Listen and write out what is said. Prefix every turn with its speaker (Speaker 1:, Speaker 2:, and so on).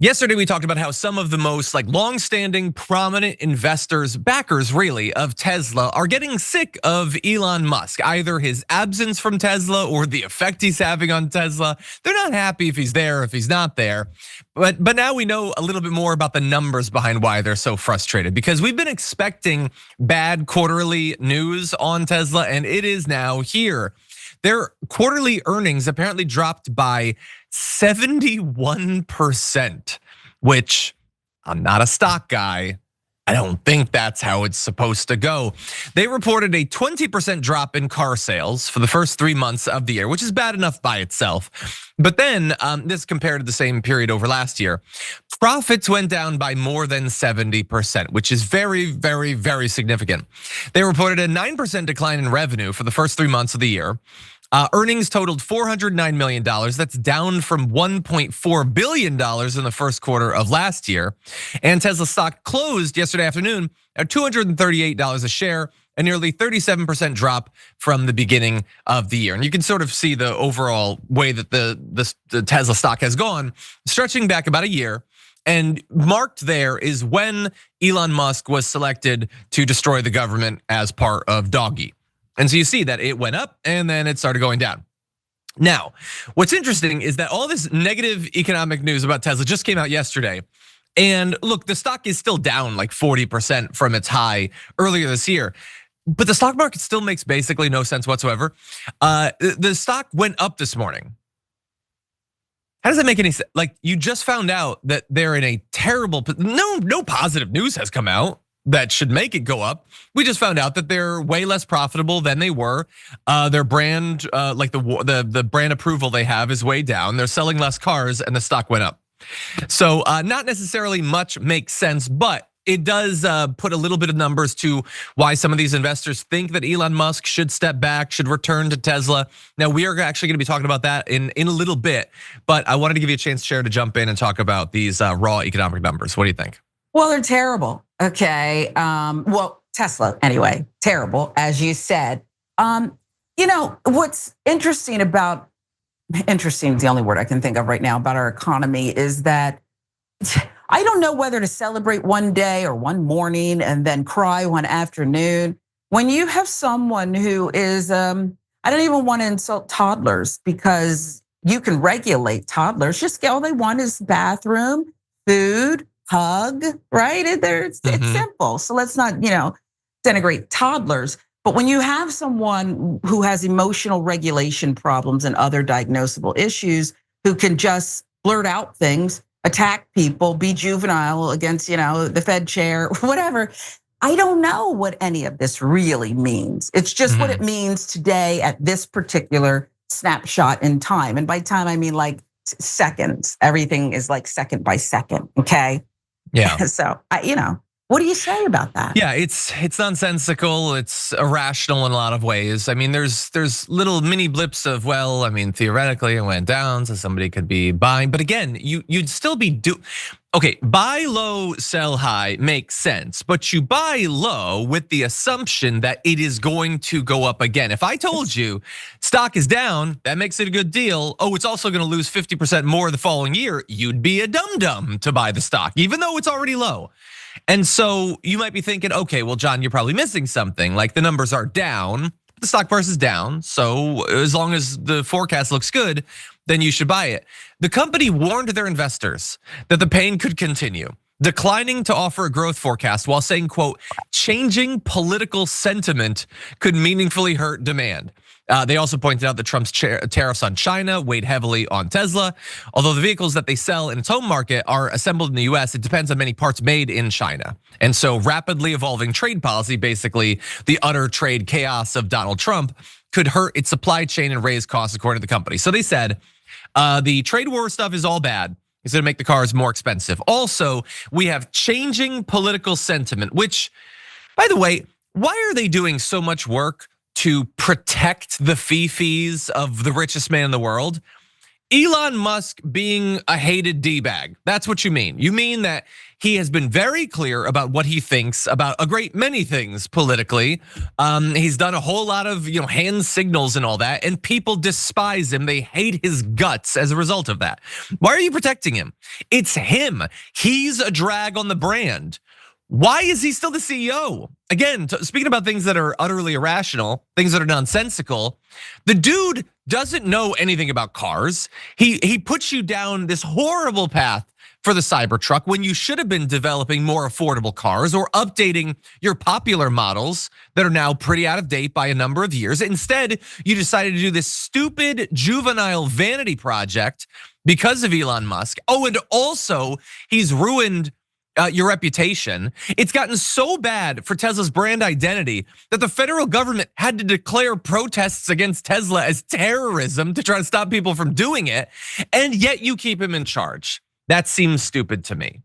Speaker 1: Yesterday, we talked about how some of the most long-standing prominent investors, backers really, of Tesla are getting sick of Elon Musk, either his absence from Tesla or the effect he's having on Tesla. They're not happy if he's there or if he's not there. But now we know a little bit more about the numbers behind why they're so frustrated, because we've been expecting bad quarterly news on Tesla, and it is now here. Their quarterly earnings apparently dropped by 71%, which I'm not a stock guy. I don't think that's how it's supposed to go. They reported a 20% drop in car sales for the first 3 months of the year, which is bad enough by itself. But then this compared to the same period over last year. Profits went down by more than 70%, which is very, very, very significant. They reported a 9% decline in revenue for the first 3 months of the year. Earnings totaled $409 million. That's down from $1.4 billion in the first quarter of last year. And Tesla stock closed yesterday afternoon at $238 a share, a nearly 37% drop from the beginning of the year. And you can sort of see the overall way that the Tesla stock has gone, stretching back about a year. And marked there is when Elon Musk was selected to destroy the government as part of Doggy. And so you see that it went up and then it started going down. Now, what's interesting is that all this negative economic news about Tesla just came out yesterday. And look, the stock is still down like 40% from its high earlier this year. But the stock market still makes basically no sense whatsoever. The stock went up this morning. How does that make any sense? Like, you just found out that they're in a terrible, no positive news has come out that should make it go up. We just found out that they're way less profitable than they were. Their brand, like the brand approval they have is way down. They're selling less cars and the stock went up. So not necessarily much makes sense, but it does put a little bit of numbers to why some of these investors think that Elon Musk should step back, should return to Tesla. Now, we are actually gonna be talking about that in a little bit, but I wanted to give you a chance, Sharon, to jump in and talk about these raw economic numbers. What do you think?
Speaker 2: Well, they're terrible, okay? Well, Tesla, anyway, terrible, as you said. What's interesting is the only word I can think of right now about our economy is that I don't know whether to celebrate one day or one morning and then cry one afternoon. When you have someone who is, I don't even want to insult toddlers because you can regulate toddlers. Just all they want is bathroom, food, hug, right? It's simple. So let's not, denigrate toddlers. But when you have someone who has emotional regulation problems and other diagnosable issues, who can just blurt out things, attack people, be juvenile against, the Fed chair, whatever. I don't know what any of this really means. It's just what it means today at this particular snapshot in time. And by time, I mean like seconds. Everything is like second by second, okay?
Speaker 1: Yeah.
Speaker 2: So, what do you say about that?
Speaker 1: Yeah, it's nonsensical. It's irrational in a lot of ways. I mean, there's little mini blips of, well, I mean, theoretically it went down, so somebody could be buying. But again, you'd still be okay, buy low, sell high makes sense, but you buy low with the assumption that it is going to go up again. If I told you stock is down, that makes it a good deal. Oh, it's also gonna lose 50% more the following year. You'd be a dum-dum to buy the stock, even though it's already low. And so you might be thinking, okay, well, John, you're probably missing something. Like the numbers are down, the stock price is down. So as long as the forecast looks good, then you should buy it. The company warned their investors that the pain could continue, declining to offer a growth forecast while saying, quote, changing political sentiment could meaningfully hurt demand. They also pointed out that Trump's tariffs on China weighed heavily on Tesla. Although the vehicles that they sell in its home market are assembled in the US, it depends on many parts made in China. And so rapidly evolving trade policy, basically the utter trade chaos of Donald Trump, could hurt its supply chain and raise costs, according to the company. So they said, the trade war stuff is all bad. It's gonna make the cars more expensive. Also, we have changing political sentiment, which, by the way, why are they doing so much work to protect the fee-fees of the richest man in the world? Elon Musk being a hated D-bag, that's what you mean. You mean that He has been very clear about what he thinks about a great many things politically. He's done a whole lot of hand signals and all that, and people despise him. They hate his guts as a result of that. Why are you protecting him? It's him. He's a drag on the brand. Why is he still the CEO? Again, speaking about things that are utterly irrational, things that are nonsensical, the dude doesn't know anything about cars. He puts you down this horrible path for the Cybertruck when you should have been developing more affordable cars or updating your popular models that are now pretty out of date by a number of years. Instead, you decided to do this stupid juvenile vanity project because of Elon Musk. Oh, and also he's ruined your reputation. It's gotten so bad for Tesla's brand identity that the federal government had to declare protests against Tesla as terrorism to try to stop people from doing it. And yet you keep him in charge. That seems stupid to me.